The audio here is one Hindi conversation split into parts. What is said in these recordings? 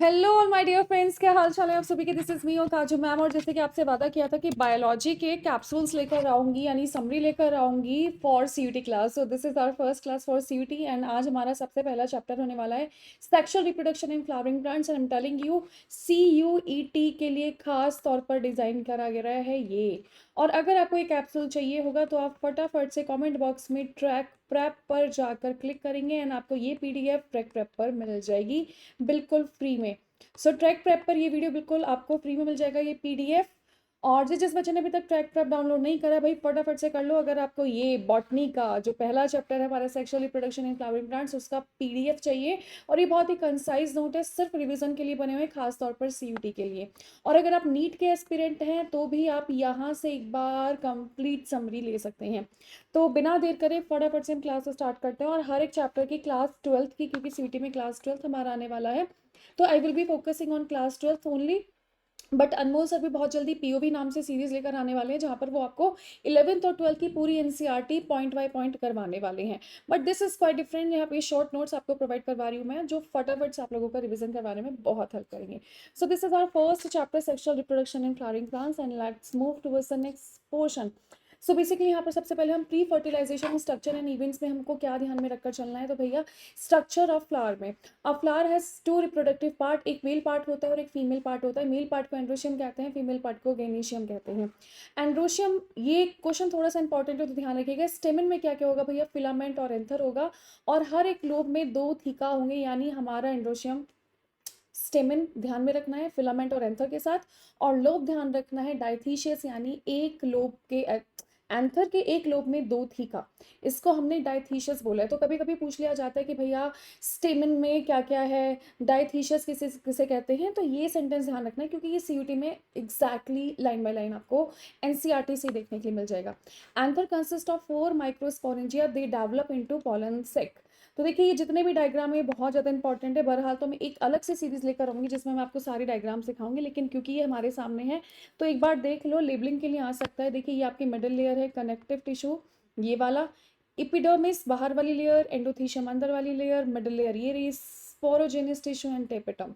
Hello all my dear friends, क्या हाल चाल है आप सभी के। दिस इज मी और काजू मैम। और जैसे कि आपसे वादा किया था कि बायोलॉजी के कैप्सूल्स लेकर आऊंगी, यानी समरी लेकर आऊंगी for CUET class. So this is our first class for CUET and आज हमारा सबसे पहला चैप्टर होने वाला है sexual reproduction in flowering plants. And I am telling you, CUET के लिए खास तौर पर डिजाइन करा गया है ये। और अगर आपको ये कैप्सूल चाहिए होगा तो आप फटाफट से कमेंट बॉक्स में ट्रैक प्रेप पर जाकर क्लिक करेंगे एंड आपको ये PDF ट्रैक प्रेप पर मिल जाएगी बिल्कुल फ्री में। सो ट्रैक प्रेप पर ये वीडियो बिल्कुल आपको फ्री में मिल जाएगा, ये PDF। और जिस बच्चे ने अभी तक ट्रैक प्रेप डाउनलोड नहीं करा भाई फटाफट से कर लो। अगर आपको ये बॉटनी का जो पहला चैप्टर है हमारा sexual reproduction in flowering plants, उसका PDF चाहिए। और ये बहुत ही कंसाइज नोट है, सिर्फ रिवीजन के लिए बने हुए, खास तौर पर CUT के लिए। और अगर आप नीट के एस्पिरेंट हैं तो भी आप यहाँ से एक बार कंप्लीट समरी ले सकते हैं। तो बिना देर करे फटाफट से हम क्लास स्टार्ट करते हैं। और हर एक चैप्टर की क्लास 12th की, क्योंकि CUT में क्लास 12th हमारा आने वाला है, तो I will be focusing on class 12th only. But Anmol sir भी बहुत जल्दी POV नाम से सीरीज लेकर आने वाले हैं, जहां पर वो आपको 11th और 12th की पूरी NCERT पॉइंट बाय पॉइंट करवाने वाले हैं। But this is quite different. यहाँ पे शॉर्ट नोट्स आपको प्रोवाइड करवा रही हूँ मैं, जो फटाफट से आप लोगों का रिवीजन करवाने में बहुत हेल्प करेंगे। So this is our first chapter sexual reproduction in flowering plants and let's move towards the next portion. So basically यहाँ पर सबसे पहले हम pre fertilisation structure and events में हमको क्या ध्यान में रखकर चलना है। तो भैया स्ट्रक्चर ऑफ फ्लावर में, a flower has two reproductive part, एक मेल पार्ट होता है और एक फीमेल पार्ट होता है। मेल पार्ट को एंड्रोशियम कहते हैं, फीमेल पार्ट को गेनीशियम कहते हैं। एंड्रोशियम, ये क्वेश्चन थोड़ा सा इंपॉर्टेंट है तो ध्यान रखिएगा। स्टेमन में क्या क्या होगा भैया, फिलामेंट और एंथर होगा। और हर एक लोब में 2 थीका होंगे, यानी हमारा एंड्रोशियम। स्टेमन ध्यान में रखना है फिलामेंट और एंथर के साथ। और लोब ध्यान रखना है डाइथीशियस, यानी एक लोब के एंथर के एक लोब में 2 थीका, इसको हमने डाइथीशियस बोला है। तो कभी कभी पूछ लिया जाता है कि भैया स्टेमन में क्या क्या है, डाइथीशियस किसे किसे कहते हैं। तो ये सेंटेंस ध्यान रखना है, क्योंकि ये CUT में एग्जैक्टली लाइन बाय लाइन आपको NCERT से देखने के लिए मिल जाएगा। Anther consist of 4 microsporangia, they develop into pollen sac. तो देखिए ये जितने भी डायग्राम है बहुत ज़्यादा इंपॉर्टेंट है। बहरहाल तो मैं एक अलग से सीरीज लेकर आऊंगी जिसमें मैं आपको सारी डायग्राम सिखाऊंगी, लेकिन क्योंकि ये हमारे सामने है तो एक बार देख लो, लेबलिंग के लिए आ सकता है। देखिए ये आपकी मिडिल लेयर है, कनेक्टिव टिश्यू ये वाला, इपिडर्मिस बाहर वाली लेयर, एंडोथीशियम अंदर वाली लेयर, मिडिल लेयर ये रही स्पोरोजेनियस टिश्यू एंड टेपिटम।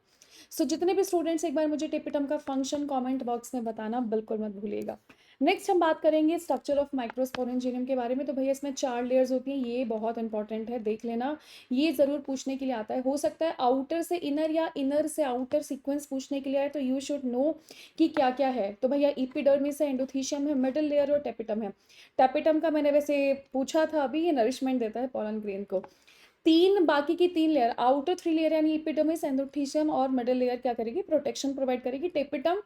सो जितने भी स्टूडेंट्स एक बार मुझे टेपिटम का फंक्शन कमेंट बॉक्स में बताना बिल्कुल मत भूलिएगा। नेक्स्ट हम बात करेंगे स्ट्रक्चर ऑफ माइक्रोस्पोरेंजियम के बारे में। तो भैया इसमें 4 लेयर्स होती हैं, ये बहुत इंपॉर्टेंट है, देख लेना। ये जरूर पूछने के लिए आता है, हो सकता है आउटर से इनर या इनर से आउटर सीक्वेंस पूछने के लिए आए, तो यू शुड नो कि क्या क्या है। तो भैया इपिडर्मिस है, एंडोथीशियम है, मिडिल लेयर और टेपिटम है। टेपिटम का मैंने वैसे पूछा था अभी, ये नरिशमेंट देता है पॉलन ग्रेन को। बाकी की 3 लेयर, आउटर 3 लेयर यानी इपिडर्मिस, एंडोथीशियम और मिडिल लेयर क्या करेगी, प्रोटेक्शन प्रोवाइड करेगी। टेपिटम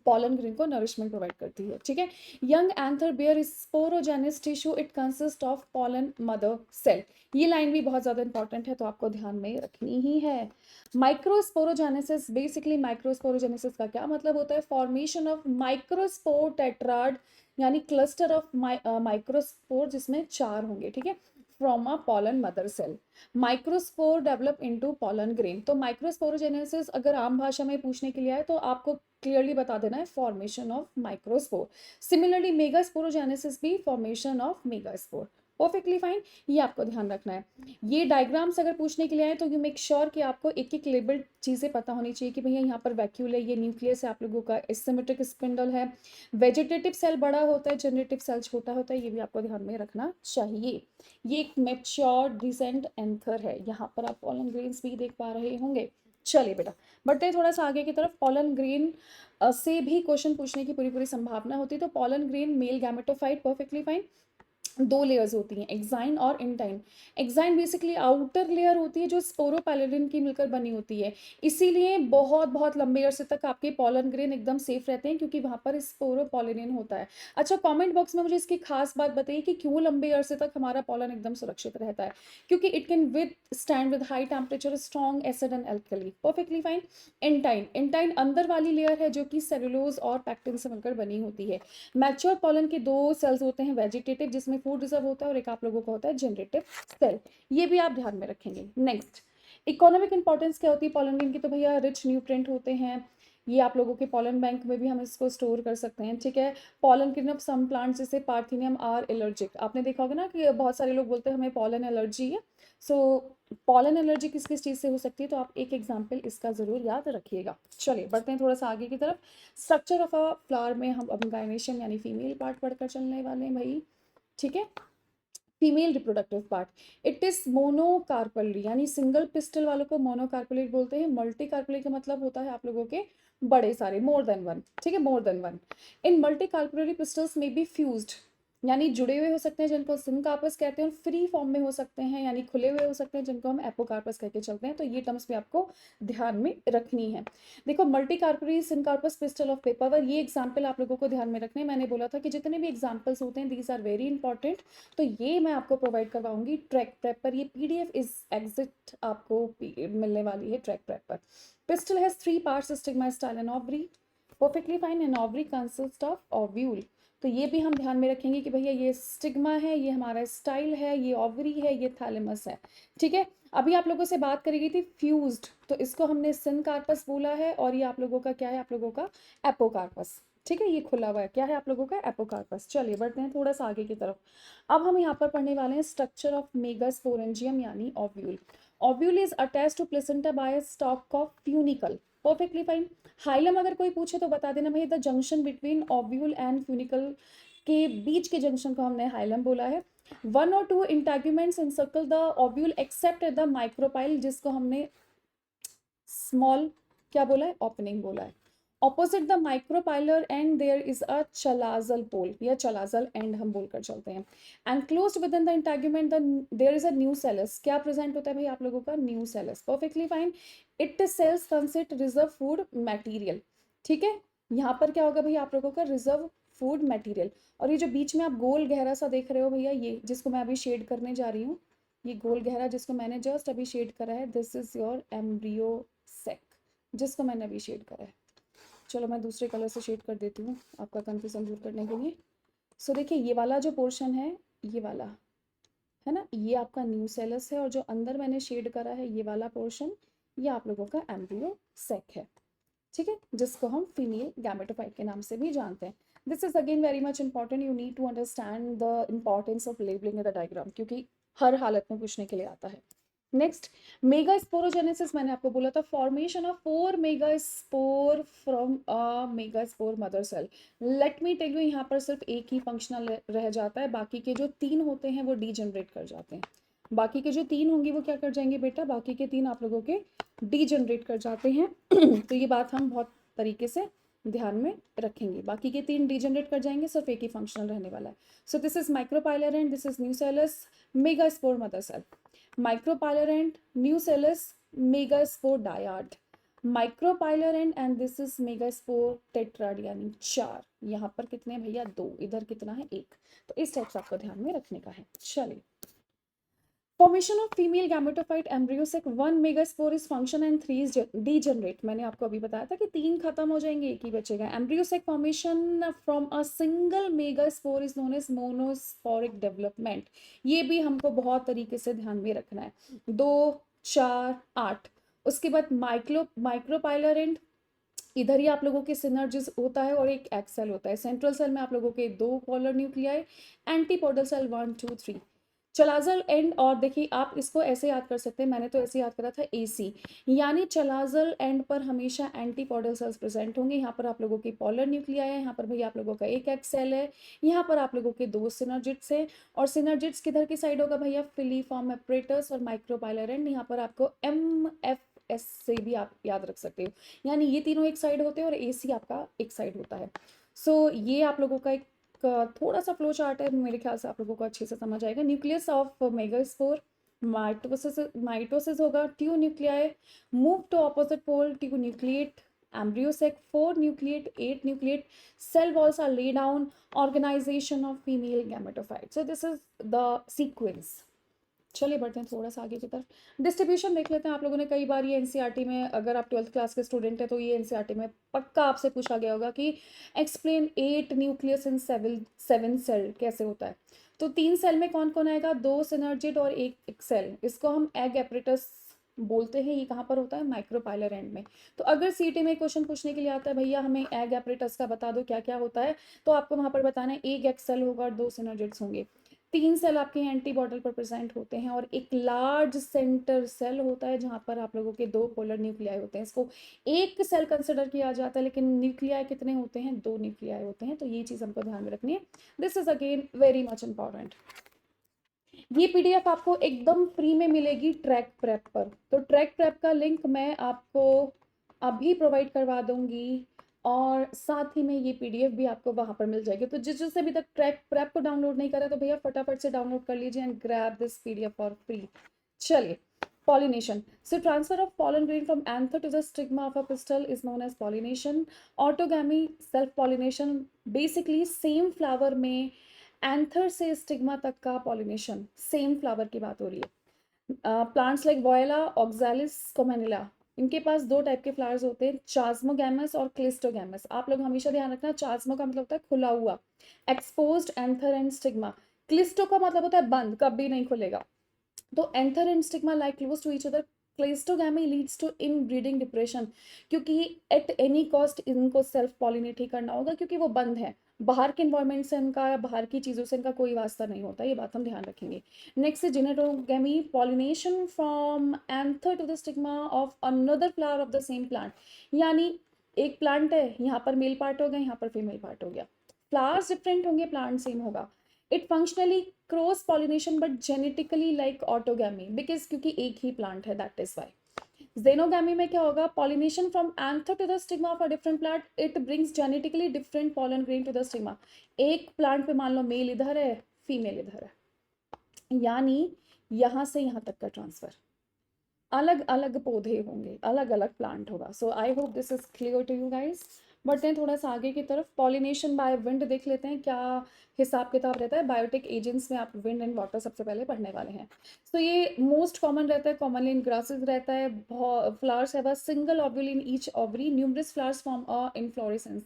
पॉलन ग्रेन को नरिशमेंट प्रोवाइड करती है, ठीक है। Young anther bear sporogenous tissue, it consist of pollen mother cell. ये लाइन भी बहुत ज्यादा इंपॉर्टेंट है तो आपको ध्यान में रखनी ही है। माइक्रोस्पोरोजेनेसिस, बेसिकली माइक्रोस्पोरोजेनेसिस का क्या मतलब होता है, फॉर्मेशन ऑफ माइक्रोस्पोर टेट्राड, यानी क्लस्टर ऑफ माइक्रोस्पोर जिसमें 4 होंगे, ठीक है, from a pollen mother cell. Microspore develop into pollen grain. तो माइक्रोस्पोरोजेनेसिस अगर आम भाषा में पूछने के लिए आए तो आपको क्लियरली बता देना है formation of microspore. Similarly megasporogenesis भी formation of megaspore. Perfectly fine, ये आपको ध्यान रखना है। ये डायग्राम्स अगर पूछने के लिए आए तो यू मेक श्योर कि आपको एक एक लेबल्ड चीज़ें पता होनी चाहिए कि भैया यहाँ पर वैक्यूल है, ये न्यूक्लियस है आप लोगों का, एसिमेट्रिक स्पिंडल है, वेजिटेटिव सेल बड़ा होता है, जनरेटिव सेल छोटा होता है, ये भी आपको ध्यान में रखना चाहिए। ये एक मेच्योर डिसेंट एंथर है, यहाँ पर आप पॉलन ग्रेन्स भी देख पा रहे होंगे। चलिए बेटा बढ़ते हैं थोड़ा सा आगे की तरफ। पॉलन ग्रेन से भी क्वेश्चन पूछने की पूरी पूरी संभावना होती है। तो pollen grain male gametophyte, perfectly fine. 2 layers होती हैं, एक्साइन और intine. Exine basically outer layer होती है जो स्पोरोपैलिडिन की मिलकर बनी होती है, इसीलिए बहुत बहुत लंबे अरसे तक आपके पॉलन ग्रेन एकदम सेफ रहते हैं क्योंकि वहां पर स्पोरोपॉलिनिन होता है। अच्छा कमेंट बॉक्स में मुझे इसकी खास बात बताइए कि क्यों लंबे अरसे तक हमारा पॉलन एकदम सुरक्षित रहता है, क्योंकि it can with stand with high temperature, strong acid and alkali, perfectly fine. Intine, intine अंदर वाली लेयर है जो कि सेलुलोज और पैक्टिन से मिलकर बनी होती है। मैच्योर पॉलन के 2 सेल्स होते हैं, वेजिटेटिव जिसमें फूड रिजर्व होता है और एक आप लोगों का होता है जनरेटिव सेल, ये भी आप ध्यान में रखेंगे। नेक्स्ट इकोनॉमिक इंपॉर्टेंस क्या होती है पॉलन ग्रेन की, तो भैया रिच न्यूट्रिएंट होते हैं, ये आप लोगों के पॉलन बैंक में भी हम इसको स्टोर कर सकते हैं, ठीक है। पॉलन किन ऑफ सम प्लांट्स जैसे पार्थिनियम आर एलर्जिक, आपने देखा होगा ना कि बहुत सारे लोग बोलते हैं हमें पॉलन एलर्जी है। सो पॉलन एलर्जी किस किस चीज़ से हो सकती है, तो आप एक एग्जाम्पल इसका ज़रूर याद रखिएगा। चलिए बढ़ते हैं थोड़ा सा आगे की तरफ। स्ट्रक्चर ऑफ अ फ्लावर में हम अब गाइनेशियम यानी फीमेल पार्ट पढ़कर चलने वाले हैं भाई, ठीक है। Female reproductive part, it is monocarpellary यानी सिंगल पिस्टल वालों को मोनोकार्पुलेट बोलते हैं। मल्टी कार्पुलेट का मतलब होता है आप लोगों के बड़े सारे, मोर देन वन, ठीक है, मोर देन वन। इन मल्टी कार्पुलेटरी पिस्टल्स में बी फ्यूज्ड यानी जुड़े हुए हो सकते हैं जिनको सिनकार्पस कहते हैं, और फ्री फॉर्म में हो सकते हैं यानी खुले हुए हो सकते हैं जिनको हम एपोकार्पस कह के चलते हैं। तो ये टर्म्स भी आपको ध्यान में रखनी है। देखो multicarpellary syncarpous pistil of papaver, ये एग्जाम्पल आप लोगों को ध्यान में रखने, मैंने बोला था कि जितने भी एग्जाम्पल्स होते हैं दीज आर वेरी इंपॉर्टेंट, तो ये मैं आपको प्रोवाइड करवाऊंगी ट्रैक प्रेप पर। ये पीडीएफ इज एग्जिट आपको मिलने वाली है ट्रैक प्रेप पर। Pistol has 3 parts, stigma, style and ovary. Perfectly fine. And ovary consist of ovule, तो ये भी हम ध्यान में रखेंगे कि भैया ये स्टिग्मा है, ये हमारा स्टाइल है, ये ओवरी है, ये थैलेमस है, ठीक है। अभी आप लोगों से बात करी गई थी फ्यूज्ड, तो इसको हमने सिनकार्पस बोला है, और ये आप लोगों का क्या है, आप लोगों का एपोकार्पस, ठीक है। ये खुला हुआ है, क्या है आप लोगों का एपोकार्पस। चलिए बढ़ते हैं थोड़ा सा आगे की तरफ। अब हम यहाँ पर पढ़ने वाले हैं स्ट्रक्चर ऑफ मेगास्पोरेंजियम यानी ovule. Ovule is attached to placenta by a stalk of funicle. Perfectly fine. Hilum अगर कोई पूछे तो बता देना भाई the junction between ovule and funicle के बीच के जंक्शन को हमने हाइलम बोला है। 1 or 2 integuments encircle the ovule except the micropyle, जिसको हमने स्मॉल क्या बोला है, ओपनिंग बोला है। Opposite the micropylar end there is a chalazal pole या चलाजल एंड हम बोलकर चलते हैं। And closed within the integument there is a nucellus, क्या प्रेजेंट होता है भाई आप लोगों का, nucellus. Perfectly fine. It cells consist reserve food material, ठीक है। यहाँ पर क्या होगा भैया आप लोगों का रिजर्व फूड मटेरियल। और ये जो बीच में आप गोल गहरा सा देख रहे हो भैया, ये जिसको मैं अभी शेड करने जा रही हूँ, ये गोल गहरा जिसको मैंने जस्ट अभी शेड करा है, this is your embryo sac, जिसको मैंने अभी शेड करा है। चलो मैं दूसरे कलर से शेड कर देती हूँ आपका कंफ्यूजन दूर करने के लिए। सो देखिए ये वाला जो पोर्शन है, ये वाला है ना, ये आपका न्यूसेलस है, और जो अंदर मैंने शेड करा है ये वाला पोर्शन, ये आप लोगों का एम्ब्रियो सेक है, ठीक है, जिसको हम फीमेल गैमेटोफाइट के नाम से भी जानते हैं। This is again very much important, you need to understand the importance of labelling in the diagram, क्योंकि हर हालत में पूछने के लिए आता है। नेक्स्ट मेगा स्पोरोजेनेसिस, मैंने आपको बोला था formation of 4 megaspore from a megaspore mother cell. Let me tell you, यहाँ पर सिर्फ एक ही फंक्शनल रह जाता है, बाकी के जो 3 होते हैं वो डीजनरेट कर जाते हैं। बाकी के जो 3 होंगे वो क्या कर जाएंगे बेटा, बाकी के 3 आप लोगों के डीजनरेट कर जाते हैं। तो ये बात हम बहुत तरीके से ध्यान में रखेंगे, बाकी के 3 डीजनरेट कर जाएंगे, सिर्फ एक ही फंक्शनल रहने वाला है। So this is micropylar and this is nucellus megaspore mother cell. Micropylar and nucellus megaspore dyad, micropylar and this is megaspore tetrad यानी 4। यहाँ पर कितने हैं भैया, 2, इधर कितना है, 1। तो इस टाइप से आपको ध्यान में रखने का है। चलिए formation of female gametophyte embryo sac, 1 megaspore is function and 3 is degenerate. मैंने आपको अभी बताया था कि 3 खत्म हो जाएंगे, एक ही बचेगा। Embryo sac formation from a single megaspore is known as monosporic development. ये भी हमको बहुत तरीके से ध्यान में रखना है। 2, 4, 8। उसके बाद माइक्रोपाइलर एंड इधर ही आप लोगों के सिनर्जिस होता है और एक एक्सेल होता है। सेंट्रल सेल में आप लोगों के 2 polar nuclei, antipodal cell 1, 2, 3। Chalazal and, और देखिए आप इसको ऐसे याद कर सकते हैं, मैंने तो ऐसे याद करा था एसी, यानी चलाजल एंड पर हमेशा एंटीपोडल सेल्स प्रेजेंट होंगे। यहाँ पर आप लोगों की पोलर न्यूक्लियाई है, यहाँ पर भैया आप लोगों का एक एक्सेल है, यहाँ पर आप लोगों के 2 सिनर्जिट्स है। और सिनर्जिट्स किधर की साइड होगा भैया, फिलीफॉर्म एपरेटस और माइक्रोपाइलर एंड, यहाँ पर आपको MFS से भी आप याद रख सकते हो, यानी ये तीनों एक साइड होते हैं और AC आपका एक साइड होता है। सो ये आप लोगों का एक थोड़ा सा फ्लो चार्ट है, मेरे ख्याल से आप लोगों को अच्छे से समझ आएगा। न्यूक्लियस ऑफ मेगास्पोर, माइटोसिस होगा, 2 nuclei, move to opposite pole, 2 nucleate, embryo sac 4 nucleate, 8 nucleate, cell walls are lay down, organisation of female gametophyte. So this is the sequence. चलिए बढ़ते हैं थोड़ा सा आगे की तरफ। डिस्ट्रीब्यूशन देख लेते हैं। आप लोगों ने कई बार ये एनसीईआरटी में, अगर आप 12th क्लास के स्टूडेंट हैं तो ये एनसीईआरटी में पक्का आपसे पूछा गया होगा कि एक्सप्लेन 8 न्यूक्लियस इन 7 सेल कैसे होता है। तो 3 सेल में कौन कौन आएगा, 2 सिनर्जिड और एक सेल, इसको हम एग एपरेटस बोलते हैं ये कहाँ पर होता है, माइक्रोपाइलर एंड में। तो अगर सीटी में क्वेश्चन पूछने के लिए आता है भैया हमें एग एपरेटस का बता दो क्या क्या होता है, तो आपको वहां पर बताना है एक एग सेल होगा और 2 सिनर्जिड्स होंगे, 3 सेल आपके एंटी बॉटल पर प्रेजेंट होते हैं और एक लार्ज सेंटर सेल होता है जहां पर आप लोगों के 2 पोलर न्यूक्लियाई होते हैं। इसको एक सेल कंसिडर किया जाता है लेकिन न्यूक्लियाई कितने होते हैं, 2 न्यूक्लियाई होते हैं। तो ये चीज हमको ध्यान में रखनी है। This is again very much important. ये पीडीएफ आपको एकदम फ्री में मिलेगी ट्रैक प्रेप पर। तो ट्रैक प्रेप का लिंक मैं आपको अभी प्रोवाइड करवा दूंगी और साथ ही में ये पीडीएफ भी आपको वहां पर मिल जाएगी। तो जिससे अभी तक ट्रैक प्रेप को डाउनलोड नहीं करा तो भैया फटाफट से डाउनलोड कर लीजिए and grab this PDF for free. चलिए, pollination. So transfer of pollen grain from anther to the stigma of a pistil is known as pollination. Autogamy, self pollination, basically same flower में एंथर से स्टिग्मा तक का पॉलिनेशन, सेम फ्लावर की बात हो रही है। प्लांट्स लाइक वोएला, ऑक्सैलिस, कोमेनिला, इनके पास 2 टाइप के फ्लावर्स होते हैं, चास्मोगैमस और क्लिस्टोगैमस। आप लोग हमेशा ध्यान रखना, चास्मो का मतलब होता है खुला हुआ, exposed anther and stigma. Cleisto का मतलब होता है बंद, कभी नहीं खुलेगा। तो anther and stigma lie close to each other. Cleistogamy leads to inbreeding depression, क्योंकि एट एनी कॉस्ट इनको सेल्फ पॉलिनेट ही करना होगा क्योंकि वो बंद है, बाहर के इन्वायरमेंट से इनका या बाहर की चीज़ों से इनका कोई वास्ता नहीं होता। ये बात हम ध्यान रखेंगे। नेक्स्ट है geitonogamy, pollination from anther to the stigma of another flower of the same plant. यानी एक प्लांट है, यहाँ पर मेल पार्ट हो गया, यहाँ पर फीमेल पार्ट हो गया, फ्लावर्स डिफरेंट होंगे, प्लांट सेम होगा। It functionally cross pollination but genetically like autogamy, because क्योंकि एक ही प्लांट है, दैट इज वाई। जेनोगैमी में क्या होगा, pollination from anther to the stigma of a different plant, it brings genetically different pollen grain to the stigma. एक प्लांट पे मान लो मेल इधर है, फीमेल इधर है, यानी यहां से यहां तक का ट्रांसफर। अलग अलग पौधे होंगे, अलग अलग प्लांट होगा। So I hope this is clear to you guys. बढ़ते हैं थोड़ा सा आगे की तरफ, पॉलिनेशन बाय विंड देख लेते हैं क्या हिसाब किताब रहता है। बायोटिक एजेंट्स में आप विंड एंड वाटर सबसे पहले पढ़ने वाले हैं। तो ये मोस्ट कॉमन रहता है, कॉमनली इन ग्रासेस रहता है। Flowers have a single ovule in each ovary, numerous flowers form an inflorescence,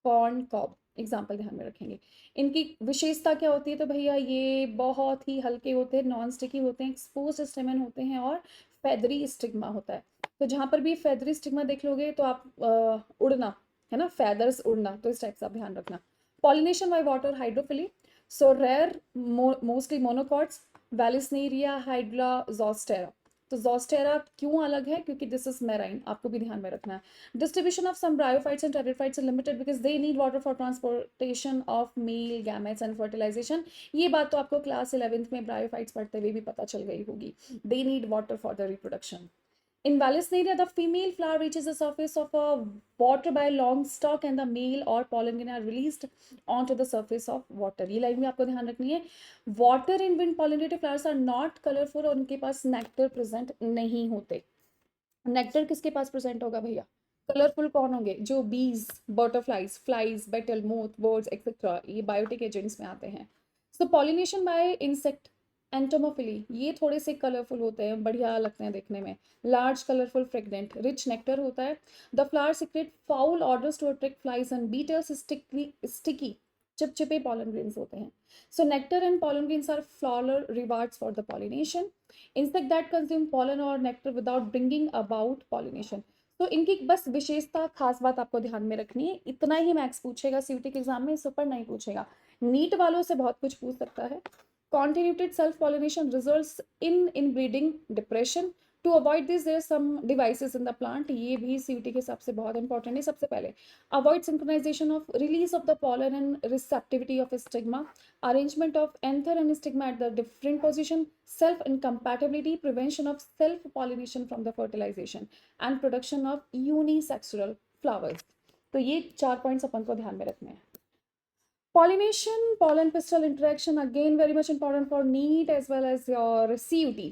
corn cob example ध्यान में रखेंगे। इनकी विशेषता क्या होती है, तो भैया ये बहुत ही हल्के होते हैं, नॉन स्टिकी होते हैं, एक्सपोज स्टेमन होते हैं और फेदरी स्टिग्मा होता है। तो जहां पर भी फेदरी स्टिग्मा देख लोगे तो आप उड़ना है ना, फेदर्स उड़ना, तो इस टाइप से आप ध्यान रखना। Pollination by water hydrophily, so rare, mostly monocots, vallisneria, hydra, zostera. तो जोस्टेरा क्यों अलग है, क्योंकि दिस इज मेराइन, आपको भी ध्यान में रखना है। Distribution of some bryophytes and pteridophytes are limited because they need water for transportation of male gametes and fertilization. ये बात तो आपको क्लास 11th में ब्रायोफाइट्स पढ़ते हुए भी पता चल गई होगी। They need water for the reproduction. In Vallisneria, the female flower reaches the surface of a water by a long stalk and the male or pollen grain are released onto the surface of water. ये लाइन भी आपको ध्यान रखनी है। Water in wind pollinated flowers are not colorful और उनके पास नेक्टर प्रेजेंट नहीं होते। नेक्टर किसके पास प्रेजेंट होगा भैया, कलरफुल कौन होंगे, जो bees, butterflies, flies, beetle, moth, birds etcetera, ये बायोटिक एजेंट्स में आते हैं। So pollination by insect, entomophily, ये थोड़े से कलरफुल होते हैं, बढ़िया लगते हैं देखने में। Large colourful fragrant rich nectar होता है। The flower secrete foul odours to attract flies and beetles, sticky चिपचिपे pollen grains होते हैं। So nectar and pollen grains are flower rewards for the pollination. Insect that consume pollen or nectar without bringing about pollination. तो इनकी बस विशेषता, खास बात आपको ध्यान में रखनी है। इतना ही मैथ्स पूछेगा सीयूटी के एग्जाम में, इस ऊपर नहीं पूछेगा। नीट वालों से बहुत कुछ पूछ सकता है। Continued self pollination results in inbreeding depression. To avoid this, there are some devices in the plant. ये भी सीयूटी के हिसाब से बहुत इंपॉर्टेंट है। सबसे पहले avoid synchronization of release of the pollen and receptivity of stigma, arrangement of anther and stigma at the different position, self incompatibility, prevention of self pollination from the fertilization and production of unisexual flowers. तो ये 4 पॉइंट्स अपन को ध्यान में रखने हैं। Pollination, pollen pistil interaction, again very much important for NEET as well as your CUT.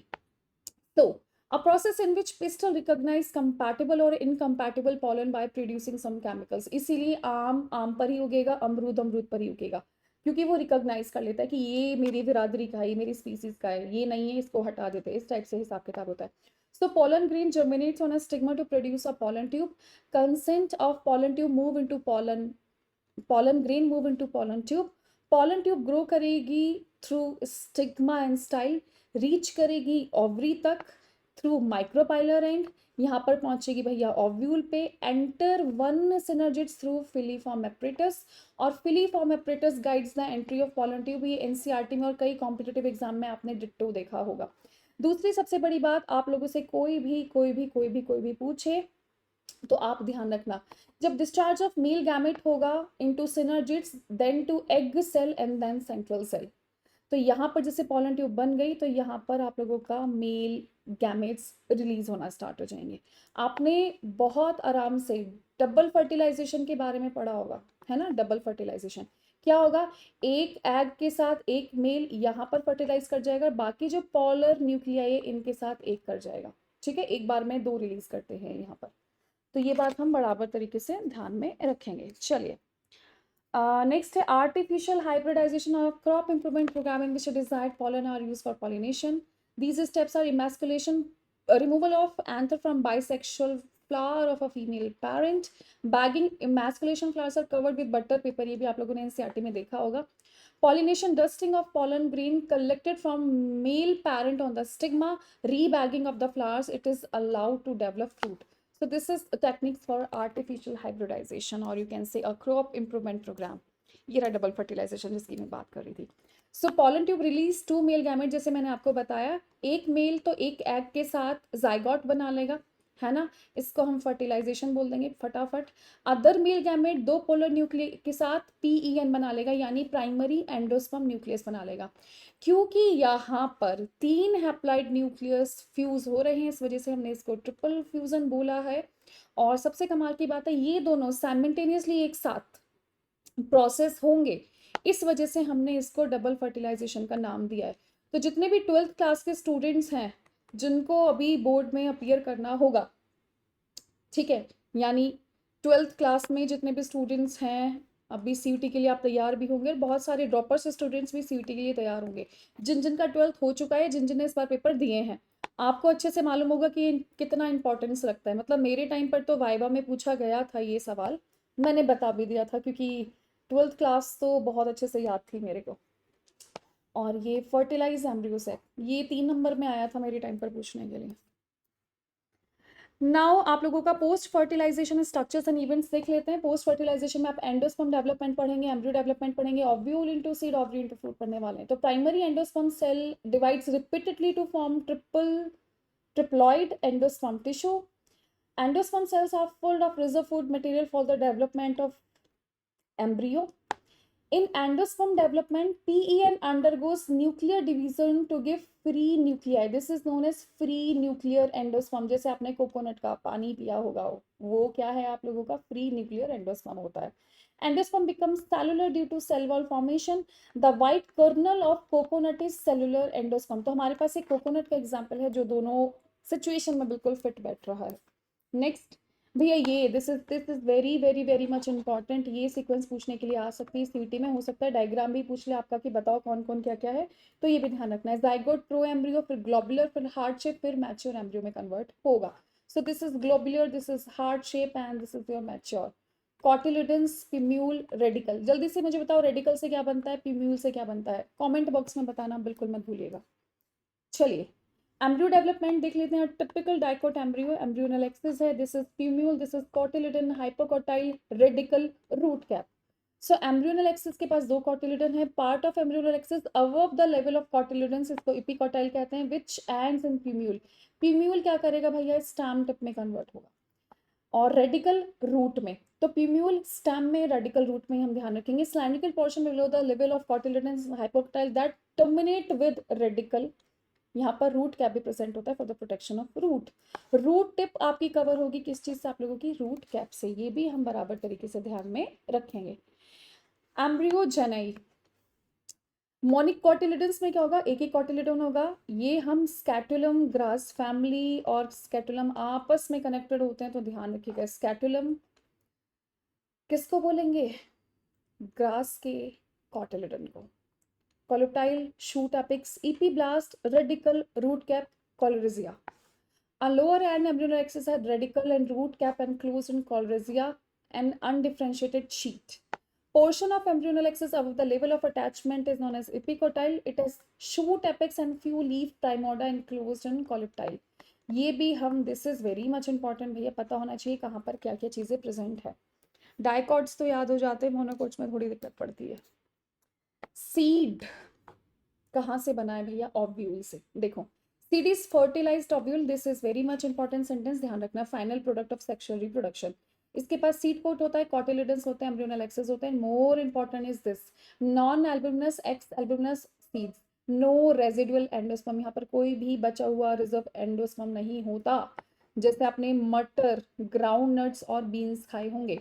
So, a process in which pistil recognize compatible or incompatible pollen by producing some chemicals. इसीलिए आम पर ही उगेगा, अमरूद पर ही उगेगा, क्योंकि वो रिकॉग्नाइज कर लेता है कि ये मेरी बिरादरी का है, ये मेरी स्पीसीज का है, ये नहीं है, इसको हटा देते हैं। इस टाइप से हिसाब किताब होता है। So pollen grain germinates on a stigma to produce a pollen tube. Consent of pollen tube move into pollen grain move into pollen tube. Pollen tube grow करेगी through stigma and style, reach करेगी ovary तक थ्रू माइक्रोपाइलर एंड, यहाँ पर पहुंचेगी भैया ओव्यूल पे, enter one synergids through filiform apparatus, और filiform apparatus guides the entry of pollen tube. ये एनसीईआरटी में और कई कॉम्पिटिटिव एग्जाम में आपने डिट्टो देखा होगा। दूसरी सबसे बड़ी बात, आप लोगों से कोई भी पूछे तो आप ध्यान रखना, जब डिस्चार्ज ऑफ मेल गैमेट होगा into synergids, then to egg cell and then central cell, तो यहाँ पर जैसे पोलन ट्यूब बन गई तो यहाँ पर आप लोगों का मेल गैमेट्स रिलीज होना स्टार्ट हो जाएंगे। आपने बहुत आराम से डबल फर्टिलाइजेशन के बारे में पढ़ा होगा, है ना। डबल फर्टिलाइजेशन क्या होगा, एक एग के साथ एक मेल यहाँ पर फर्टिलाइज कर जाएगा, बाकी जो पोलर न्यूक्लियाई है इनके साथ एक कर जाएगा, ठीक है। एक बार में दो रिलीज करते हैं यहाँ पर, तो ये बात हम बराबर तरीके से ध्यान में रखेंगे। चलिए नेक्स्ट है आर्टिफिशियल हाइब्रिडाइजेशन और crop improvement programme in which desired pollen are used for pollination. These steps are emasculation, removal of anther from bisexual flower of a female parent, bagging, emasculation flowers are covered with butter paper, ये भी आप लोगों ने एनसीईआरटी में देखा होगा, pollination, dusting of pollen grain collected from male parent on the stigma, rebagging of the flowers, it is allowed to develop fruit. So this is techniques for artificial hybridization or you can say a crop improvement program. ये रहा डबल फर्टिलाइजेशन जिसकी मैं बात कर रही थी। So pollen tube release to male gamete, जैसे मैंने आपको बताया, एक मेल तो एक एग के साथ जाइगोट बना लेगा, है ना, इसको हम फर्टिलाइजेशन बोल देंगे फटाफट। अदर मेल गैमेट दो पोलर न्यूक्लियस के साथ पीईएन बना लेगा, यानी प्राइमरी एंडोस्पर्म न्यूक्लियस बना लेगा। क्योंकि यहाँ पर 3 हैप्लॉइड न्यूक्लियस फ्यूज हो रहे हैं, इस वजह से हमने इसको ट्रिपल फ्यूजन बोला है। और सबसे कमाल की बात है, ये दोनों साइमल्टेनियसली एक साथ प्रोसेस होंगे, इस वजह से हमने इसको डबल फर्टिलाइजेशन का नाम दिया है। तो जितने भी 12th क्लास के स्टूडेंट्स हैं जिनको अभी बोर्ड में अपीयर करना होगा, ठीक है, यानी 12th क्लास में जितने भी स्टूडेंट्स हैं अभी सीयूटी के लिए आप तैयार भी होंगे, और बहुत सारे ड्रॉपर्स स्टूडेंट्स भी सीयूटी के लिए तैयार होंगे, जिन जिन का 12th हो चुका है, जिन जिन ने इस बार पेपर दिए हैं, आपको अच्छे से मालूम होगा कि कितना इंपॉर्टेंस रखता है। मतलब मेरे टाइम पर तो वाइवा में पूछा गया था ये सवाल, मैंने बता भी दिया था क्योंकि 12th क्लास तो बहुत अच्छे से याद थी मेरे को। और ये फर्टिलाइज एम्ब्रियो सेट, ये 3 नंबर में आया था मेरे टाइम पर पूछने के लिए। नाउ आप लोगों का post fertilisation structures and events देख लेते हैं। पोस्ट फर्टिलाइजेशन में आप एंडोस्पर्म डेवलपमेंट पढ़ेंगे, एम्ब्रियो डेवलपमेंट पढ़ेंगे, ovule into seed, ovary into fruit पढ़ने वाले हैं। तो primary endosperm cell divides repeatedly to form triploid endosperm tissue. Endosperm cells are full of reserve food material for the development of embryo. In endosperm development, PEN undergoes nuclear division to give free nuclei. This is known as free nuclear endosperm. जैसे आपने कोकोनट का पानी पिया होगा, वो क्या है आप लोगों का फ्री न्यूक्लियर एंडोस्पर्म होता है। Endosperm becomes cellular due to cell wall formation. The white kernel of coconut is cellular endosperm. तो हमारे पास एक कोकोनट का एग्जाम्पल है जो दोनों सिचुएशन में बिल्कुल फिट बैठ रहा है। नेक्स्ट भैया ये this is very much important, ये सीक्वेंस पूछने के लिए आ सकती है सीटी में, हो सकता है डायग्राम भी पूछ ले आपका कि बताओ कौन कौन क्या क्या है, तो ये भी ध्यान रखना है। जाइगोट, प्रो एम्ब्रियो, फिर ग्लोबुलर, फिर हार्ट शेप, फिर मैच्योर एम्ब्रियो में कन्वर्ट होगा। So this is globular, this is heart shape and this is your mature. Cotyledons, plumule, radicle. जल्दी से मुझे बताओ रेडिकल से क्या बनता है, पिम्यूल से क्या बनता है, कमेंट बॉक्स में बताना बिल्कुल मत भूलिएगा। चलिए एम्ब्रियो डेवलपमेंट देख लेते हैं। Typical dicot embryo, embryonal axis है, this is plumule, this is cotyledon, hypocotyl, radicle, root cap. So embryonal axis के पास 2 कॉटिलिडन है। Part of embryonal axis above the level of cotyledons, इसको एपिकॉटाइल कहते हैं, विच एंड्स इन प्यूम्यूल। प्यूम्यूल क्या करेगा भैया, स्टेम टिप में कन्वर्ट होगा। और रेडिकल रूट में, तो प्यूम्यूल स्टेम में, रेडिकल रूट में हम ध्यान रखेंगे। Cylindrical portion below the level of cotyledons hypocotyl that terminate with radicle. यहाँ पर रूट कैप भी प्रेजेंट होता है for the protection of root. Root tip आपकी कवर होगी किस चीज से, आप लोगों की रूट कैप से, ये भी हम बराबर तरीके से ध्यान में रखेंगे। एम्ब्रियोजेनाई, मोनिक कॉटिलिडन्स में क्या होगा, एक ही कॉटिलिडन होगा। ये हम स्कैटुलम ग्रास फैमिली और स्कैटुलम आपस में कनेक्टेड होते हैं, तो ध्यान रखिएगा। स्कैटुलम किसको बोलेंगे, ग्रास के कॉटिलिडन को। Coleoptile, shoot apex, epiblast, radical, root cap, colerizia. A lower end embryonal axis had radical and root cap enclosed in colerizia and undifferentiated sheath. Portion of embryonal axis above the level of attachment is known as epicotyle. It has shoot apex and few leaf primordia enclosed in coleoptile. ये भी हम, this is very much important भैया, पता होना चाहिए कहाँ पर क्या क्या चीजें प्रेजेंट है। डाइकॉट्स तो याद हो जाते हैं, मोनोकोट्स में थोड़ी दिक्कत पड़ती है। सीड कहाँ से बना है भैया? ओव्यूल से। देखो, seed is fertilised ovule, this is very much important sentence, ध्यान रखना। Final product of sexual reproduction. इसके पास सीड कोट होता है, कॉटिलिडन्स होते हैं, एम्ब्रियोनल एक्सेस होते हैं। More important is this, non albuminous ex albuminous seeds, no residual endosperm, यहाँ पर कोई भी बचा हुआ रिजर्व एंडोस्पर्म नहीं होता। जैसे आपने मटर, ग्राउंड नट्स और बीन्स खाए होंगे।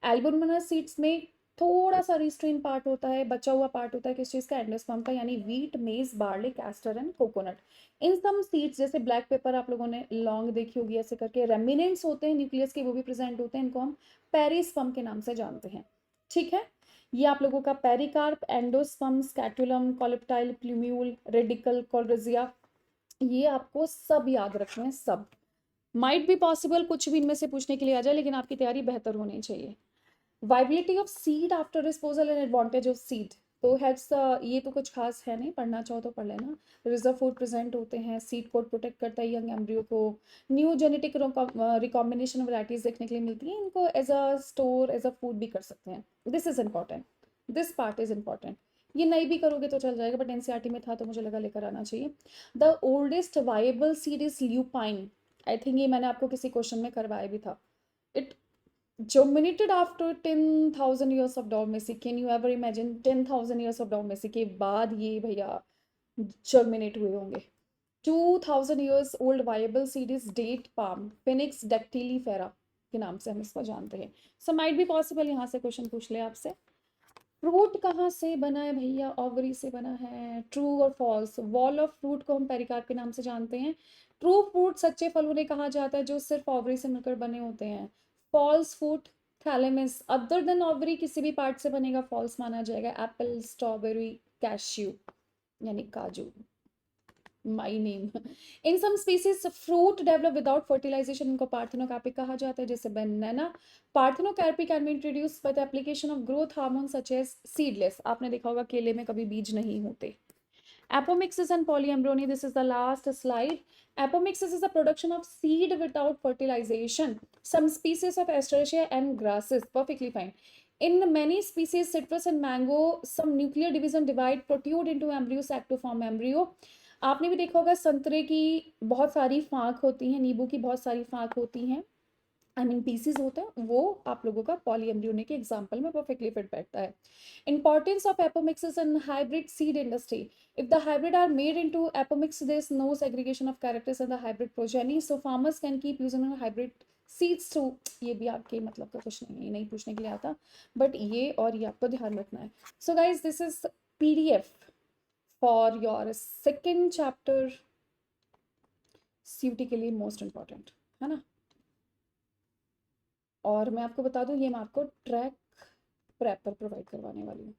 एल्ब्यूमिनस सीड्स में थोड़ा सा रिस्ट्रेन पार्ट होता है, बचा हुआ पार्ट होता है किस चीज का? एंडोस्पर्म का, यानी wheat, maize, barley, castor and coconut. In some seeds, जैसे ब्लैक पेपर आप लोगों ने लॉन्ग देखी होगी ऐसे करके, रेमिनेंट्स होते हैं न्यूक्लियस के, वो भी प्रेजेंट होते हैं, इनको हम पेरिस्पर्म के नाम से जानते हैं। ठीक है, ये आप लोगों का pericarp, endosperm, scutellum, coleoptile, plumule, radicle, coleorhiza, ये आपको सब याद रखना है, सब। माइट बी पॉसिबल कुछ भी इनमें से पूछने के लिए आ जाए, लेकिन आपकी तैयारी बेहतर होनी चाहिए। Viability of seed after disposal and advantage of seed, तो हैड्स, ये तो कुछ खास है नहीं, पढ़ना चाहो तो पढ़ लेना। रिजर्व फूड प्रेजेंट होते हैं, सीड कोड प्रोटेक्ट करता है यंग एम्ब्रियो को, न्यू जेनेटिक रिकॉम्बिनेशन वैराइटीज देखने के लिए मिलती है, इनको as a store, as a food भी कर सकते हैं। This is important, this part is important. ये नहीं भी करोगे तो चल जाएगा, बट एनसीईआरटी में था तो मुझे लगा लेकर आना चाहिए। The oldest viable seed is lupin, I think ये मैंने आपको किसी क्वेश्चन में करवाया भी था। It germinated after 10,000 years of dormancy. Can you ever imagine 10,000 years of dormancy के बाद ये भैया germinate हुए होंगे? 2000 years old viable seed is date palm, Phoenix dactylifera के नाम से हम इसको जानते हैं। So might be possible यहाँ से क्वेश्चन पूछ ले आपसे। फ्रूट कहाँ से बना है भैया? ओवरी से बना है। ट्रू और फॉल्स? वॉल ऑफ फ्रूट को हम पेरिकार्प के नाम से जानते हैं। ट्रू फ्रूट सच्चे फल उन्हें कहा जाता है जो सिर्फ ओवरी से मिलकर बने होते हैं। False fruit thalamus, other than ovary किसी भी पार्ट से बनेगा, फॉल्स माना जाएगा। एप्पल, स्ट्रॉबेरी, कैश्यू यानी काजू, my name. In some species fruit develop without fertilization, इनको पार्थेनोकार्पिक कहा जाता है, जैसे banana. Parthenocarpic can be introduce by the application of growth hormone such as seedless, आपने देखा होगा केले में कभी बीज नहीं होते। Apomixis and polyembryony, this is the last slide. Apomixis is the production of seed without fertilization. Some species of Asteraceae and grasses, perfectly fine. In many species, citrus and mango, some nuclear division divide protrude into embryo sac to form embryo. आपने भी देखा होगा संतरे की बहुत सारी फांक होती हैं, नींबू की बहुत सारी फांक होती हैं, आई मीन पीसीज होते हैं, वो आप लोगों का पॉलीएम्ब्रियोनी के एग्जाम्पल में परफेक्टली फिट बैठता है। Importance of apomixis in hybrid seed industry, if the hybrid are made into apomicts there is no segregation of characters in the hybrid progeny, so farmers can keep using hybrid seeds to, ये भी आपके मतलब का कुछ नहीं है, नहीं पूछने के लिए आता, बट ये और ये आपको ध्यान रखना है। So guys this is PDF for your second chapter CUET के लिए मोस्ट इंपॉर्टेंट है ना। और मैं आपको बता दूं, ये मैं आपको ट्रैक प्रेप पर प्रोवाइड करवाने वाली हूँ।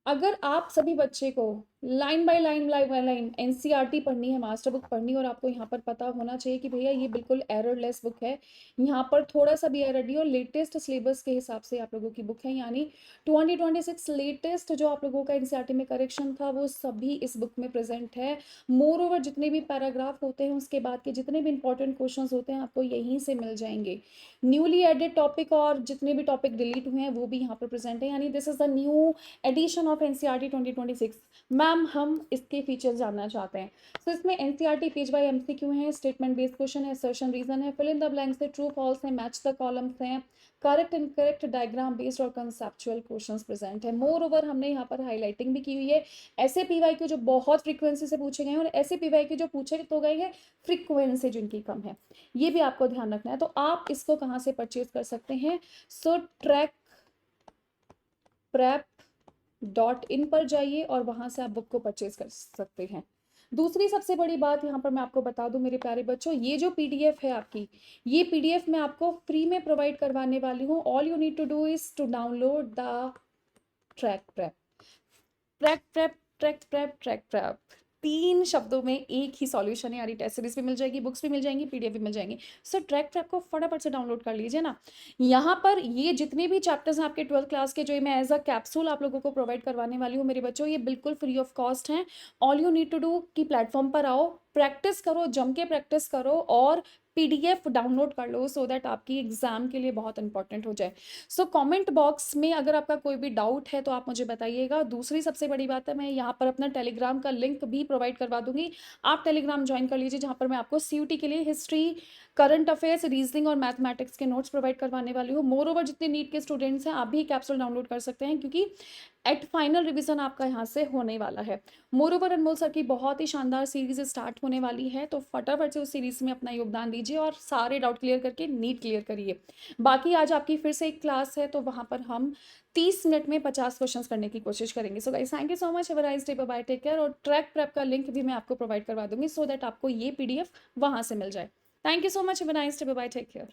अगर आप सभी बच्चे को लाइन बाय लाइन एनसीईआरटी पढ़नी है, मास्टर बुक पढ़नी, और आपको यहाँ पर पता होना चाहिए कि भैया ये बिल्कुल एररलेस बुक है, यहाँ पर थोड़ा सा भी एरर नहीं, और लेटेस्ट सिलेबस के हिसाब से आप लोगों की बुक है, यानी 2026 लेटेस्ट जो आप लोगों का एनसीईआरटी में करेक्शन था वो सभी इस बुक में प्रेजेंट है। मोर ओवर जितने भी पैराग्राफ होते हैं उसके बाद के जितने भी इंपॉर्टेंट क्वेश्चन होते हैं आपको यहीं से मिल जाएंगे। न्यूली एडेड टॉपिक और जितने भी टॉपिक डिलीट हुए हैं वो भी यहाँ पर प्रेजेंट है, यानी this is the new edition of NCERT 2026। Ma'am हम इसके फीचर्स जानना चाहते हैं। तो इसमें एनसीईआरटी पेज बाय एमसीक्यू है, स्टेटमेंट बेस्ड क्वेश्चन है, असर्शन रीजन है, फिल इन द ब्लैंक्स है, ट्रू फॉल्स है, मैच द कॉलम्स हैं, करेक्ट इनकरेक्ट, डायग्राम बेस्ड और कंसेप्चुअल क्वेश्चंस प्रेजेंट है। मोर ओवर हमने यहाँ पर हाईलाइटिंग भी की हुई है, ऐसे पीवाईक्यू जो बहुत फ्रीक्वेंसी से पूछे गए हैं और ऐसे पीवाईक्यू जो पूछे तो गए हैं फ्रीक्वेंसी जिनकी कम है, ये भी आपको ध्यान रखना है। तो आप इसको कहाँ से परचेज कर सकते हैं? सो ट्रैक प्रेप .in पर जाइए और वहां से आप बुक को परचेज कर सकते हैं। दूसरी सबसे बड़ी बात यहाँ पर मैं आपको बता दूं मेरे प्यारे बच्चों, ये जो पीडीएफ है आपकी, ये पीडीएफ मैं आपको फ्री में प्रोवाइड करवाने वाली हूँ। All you need to do is to download the Track Prep, Track Prep, Track Prep, Track Prep. 3 शब्दों में एक ही सॉल्यूशन है, यानी टेस्ट सीरीज भी मिल जाएगी, बुक्स भी मिल जाएंगी, पीडीएफ भी मिल जाएंगी। सो ट्रैक प्रेप को फटाफट से डाउनलोड कर लीजिए ना। यहाँ पर ये जितने भी चैप्टर्स हैं आपके 12th क्लास के, जो मैं एज अ कैप्सूल आप लोगों को प्रोवाइड करवाने वाली हूँ मेरे बच्चों, ये बिल्कुल फ्री ऑफ कॉस्ट हैं। All you need to do कि प्लेटफॉर्म पर आओ, प्रैक्टिस करो, जम के प्रैक्टिस करो और पीडीएफ डाउनलोड कर लो, सो दैट आपकी एग्जाम के लिए बहुत इंपॉर्टेंट हो जाए। सो कमेंट बॉक्स में अगर आपका कोई भी डाउट है तो आप मुझे बताइएगा। दूसरी सबसे बड़ी बात है, मैं यहाँ पर अपना टेलीग्राम का लिंक भी प्रोवाइड करवा दूंगी, आप टेलीग्राम ज्वाइन कर लीजिए, जहाँ पर मैं आपको सीयूटी के लिए हिस्ट्री, करंट अफेयर्स, रीजनिंग और मैथमेटिक्स के नोट्स प्रोवाइड करवाने वाली हूँ। मोर ओवर जितने नीट के स्टूडेंट्स हैं आप भी कैप्सूल डाउनलोड कर सकते हैं, क्योंकि एट फाइनल रिवीजन आपका यहाँ से होने वाला है। मोर ओवर अनमोल सर की बहुत ही शानदार सीरीज स्टार्ट होने वाली है, तो फटाफट से उस सीरीज में अपना योगदान दीजिए और सारे डाउट क्लियर करके नीट क्लियर करिए। बाकी आज आपकी फिर से एक क्लास है, तो वहाँ पर हम 30 मिनट में 50 क्वेश्चंस करने की कोशिश करेंगे। So guys, thank you so much, have a nice day, bye bye, take care. और ट्रैक प्रेप का लिंक भी मैं आपको प्रोवाइड करवा दूंगी, सो दैट आपको ये पीडीएफ वहाँ से मिल जाए। Thank you so much, have a nice day, bye bye, take care.